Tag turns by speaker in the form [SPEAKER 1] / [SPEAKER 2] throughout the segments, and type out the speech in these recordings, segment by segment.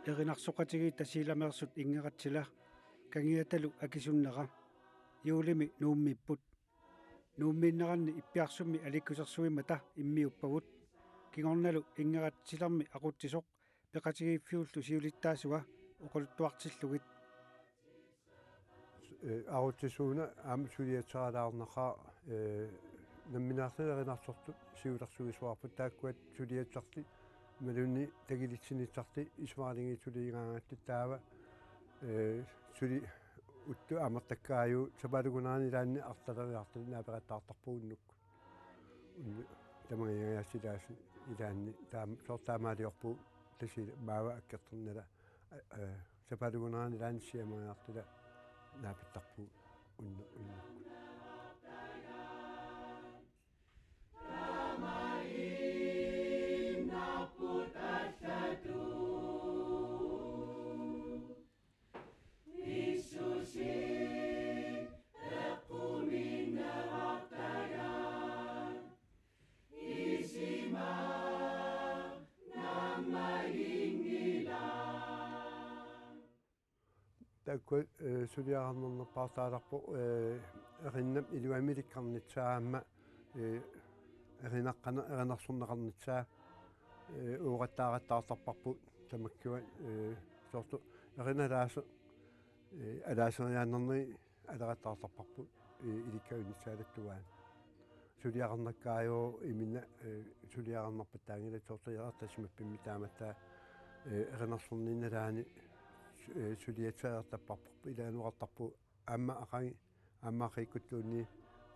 [SPEAKER 1] Erinarsoqatigi tasiilamersut ingeqatsila kangiatalu akisunneqa yuulimi nuummipput nuummiinneranni ippiarsummi alikkusersuimata immiuppagut kingornalu ingeqatsilarmi aqutsisoq peqatigiiffiullu siulittaasua oquluttuartillugit
[SPEAKER 2] Arutsisuuna aam suliatsaralaarnaqa namminaartilerinarsortu siulersuisuarput taakkuat suliatsarti malunni tagilitsinitsarti ismaalingiituliingaangaatti taava suli uttu amartakkaaju sapalugunaani laanni artaleriartali naapeqattaartarpuunnuk unnu tamangayasilaas ilaanni taam soortaamaaliorpu tasila maava akkerternala sapalugunaani laanni siamagaartila naapittarpu unnu такку сулиарнернерпаартааларпо эриннам илуамиликкарнитсаама эринаққана эринарсорнеқарнитсаа уураттааратаартарпарпут тамаккуа соорту эриналааса алаасериааннерни алератаартарпарпут иликкаунитсаалаттугаан сулиарнаккаажоо имина сулиарнерпаттаангила соортуяартасимаппимми тааматтаа эринарсорнинналаани сулиатсаартаппарпу илаануартарпу аама ақаги аамаақиккуттуунни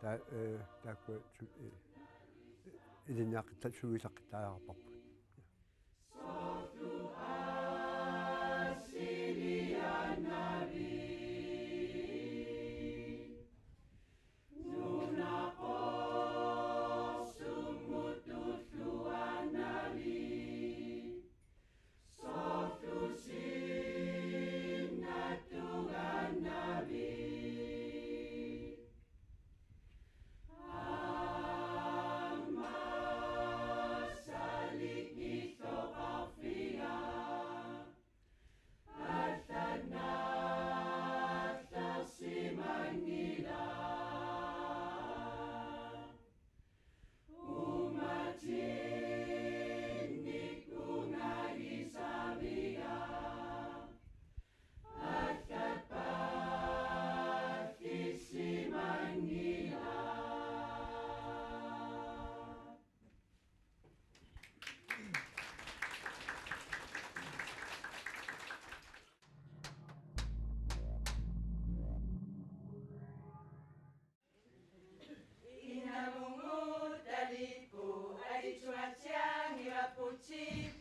[SPEAKER 2] таакку илиниаққита суисаққитаажарпарпу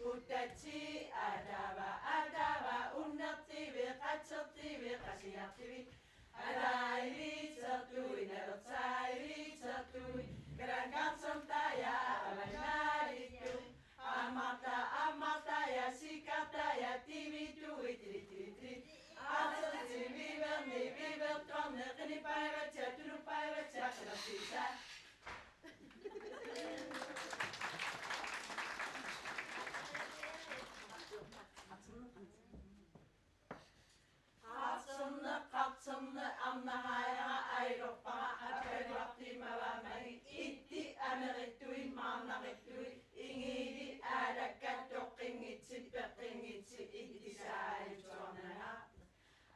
[SPEAKER 3] Putaci adava unnartivi qatsertivi qasiartivi adairi sertui nerotsairi sertui kerangatsontaja alanaritu amata ja sikata ja timitui tiri Atsatsi viver tonne qinipäivät ja turupäivät ja qinappiisa Katsunne Anna Haira Airoppa Apelaptimavamani Itti Amerittuin Maannarittuin Ingidi Äädäkät Tokkingitsi Pekkingitsi Itti Säädytsonena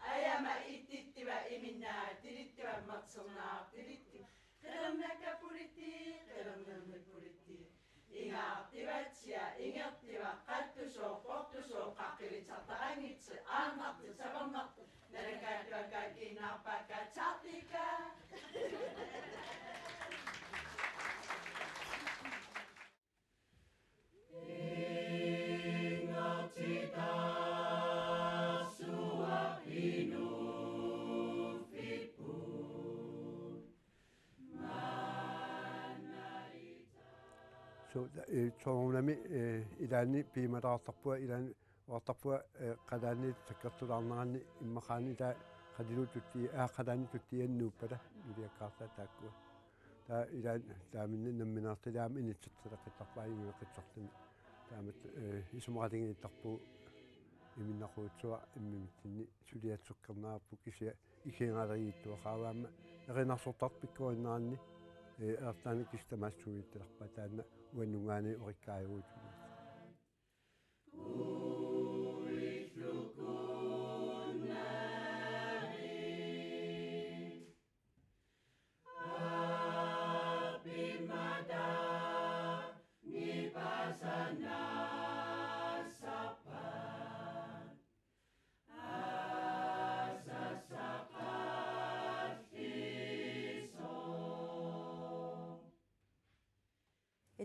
[SPEAKER 3] Ajama Ittittivä Iminää Tilittivä Matsunaa Tilitti Keremmekkä puritti Keremmekkä puritti Ingerttivät kattusoo, pohtusoo, kakkilitsartarangitse, annatti, savonnatti, meidän käytyä kaikki naappaikkaat saatikää. Ingatti taas sua minun fippuun.
[SPEAKER 2] so toonami ilaani piimalaartarpua ilaani uartarpua qalaani takkertularnerani immaqaani taa qadilututti qalaani tuttiannuuppala iliakkaarta taakkua taa ilaan taaminni namminaartilaam initserteleqittarpaa inueqitsortumi taamat isumaqalingiittarpu иминнақуутсуа иммимитсинни сулиатсуккернаарпу кися икингaaleriittuaqaavaamma erinarssortarpikkuinnaanni eertaani kistamaassugiittalарпа таанна уаннунгаани ориккааюутули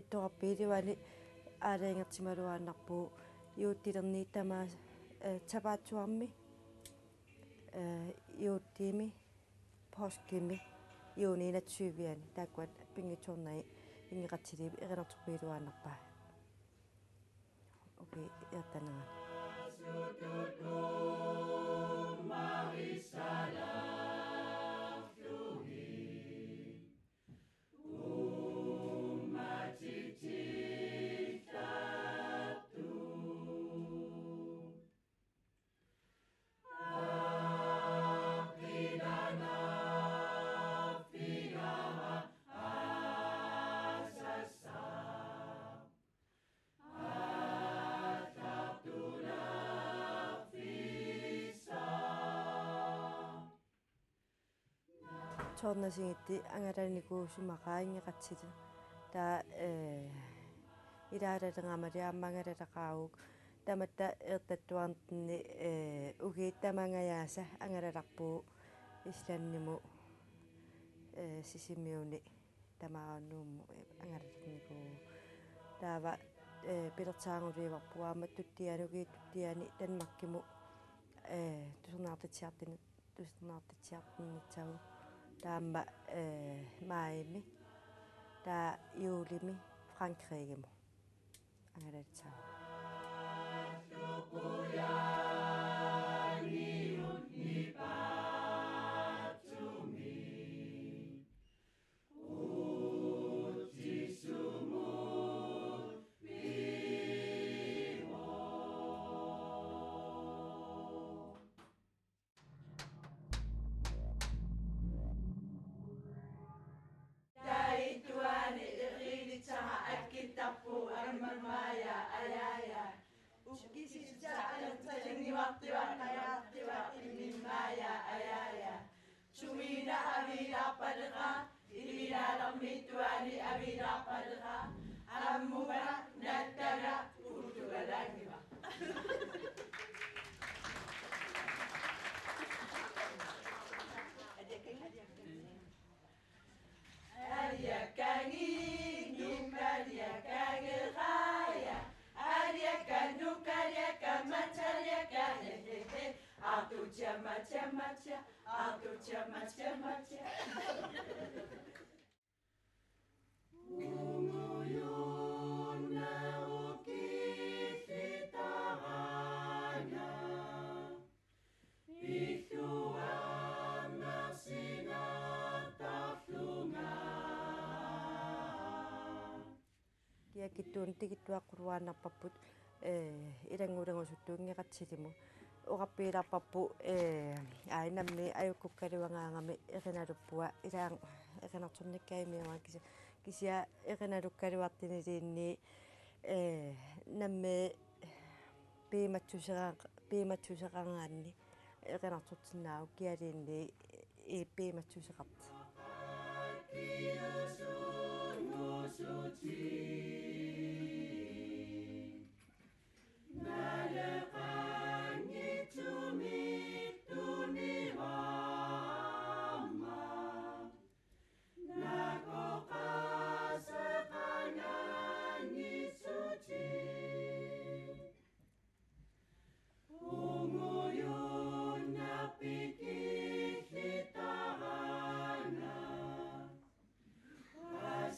[SPEAKER 4] иттораппииливали аалаингертималуааннарпу юуттилерни тамаа табаатсуарми юуттиими поскими юунинатсуивиани тааккуат пингитсуорнай ингеқатсиливи эринэртуппиилуааннарпаа окей яттанага соорнасигитти ангалааникуусумақаингеқатсили таа илаалаленгамалиааммангалалақаагук таматта ертаттуарнтинни угииттамангаяаса ангалаларпуу исланниму сисимиуни тамаараннуумму ангалалникуу таава пилертаагулииварпуаама туттианугииттутиани танмаккиму тусернаартитсиартиннитсагу таамма маими таа юулими франкригему ангалатсаа
[SPEAKER 3] Sumina avila padra, ilina lamituani avila padra, ammuga nattara utugalangiva. Aliakangi, numaliakangi raya, aliakanu kaliakamachaliakahehehe. Aku chama. Umuyuna ukithitarana, ihuana sinataflunga.
[SPEAKER 4] Kiakittuun tikittuaqquruaannarpapput ilangulangusuttuungeqatsilimu uqappiilarpappu ainaammi ajukkukkaluangaangami erinaluppua ilaang erinartornikkaimiuanga kisia erinalukkaluartiniliinni namme piimatsuseqangaanni erinartortinnaau kialiinni piimatsuseqart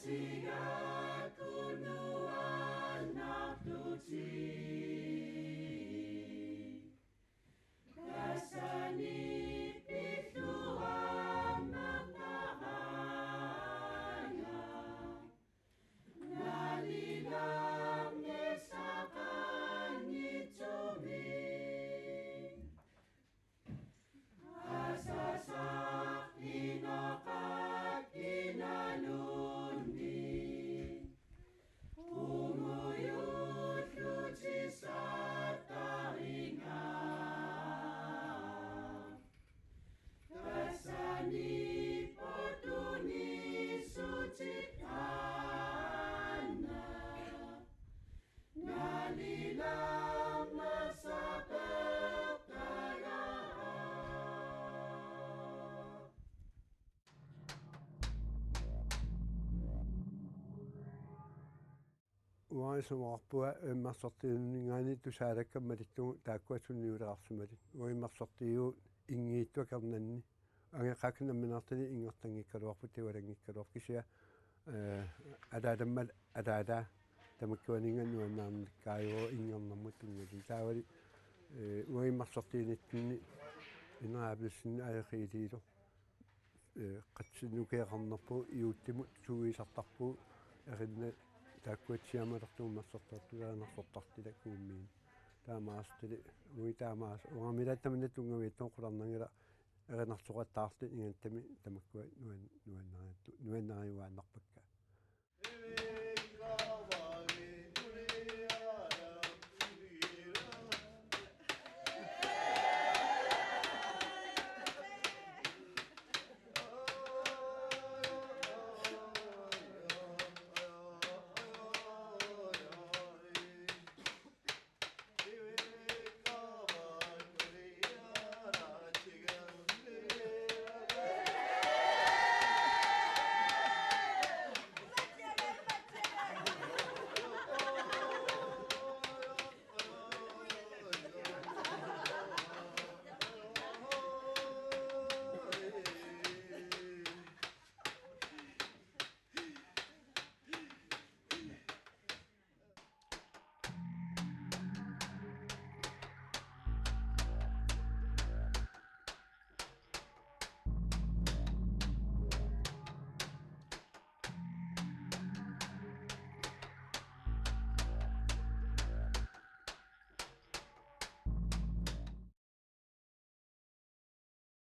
[SPEAKER 3] Sigaku
[SPEAKER 2] уарисумаарпуа иммарсортиуннигаани тусаалаккаммалиттугу тааккуасунниулеқарсумалит уиммарсортиу ингииттуа кернанни агеқакнамминартани ингертангиккалуарпут тивалангиккалуар кисиа алааламмал алаалаа тамаккуанинганнуаннаарниккаайоо ингернэрмут тунгали таавали уиммарсортиинитсинни инаабиссин аякиилиило қатсиннукеэқарнерпу иуттимут сугиисартарпу эринна тааккуатсиамалертууммассортартулаанерсортартила кууммиин таамаастили уи таамаас уамилаттаминна тунгавииттоо қуларнангила эринарсоқаттаарти ингаттами тамаккуа нуаннариуааннарпакка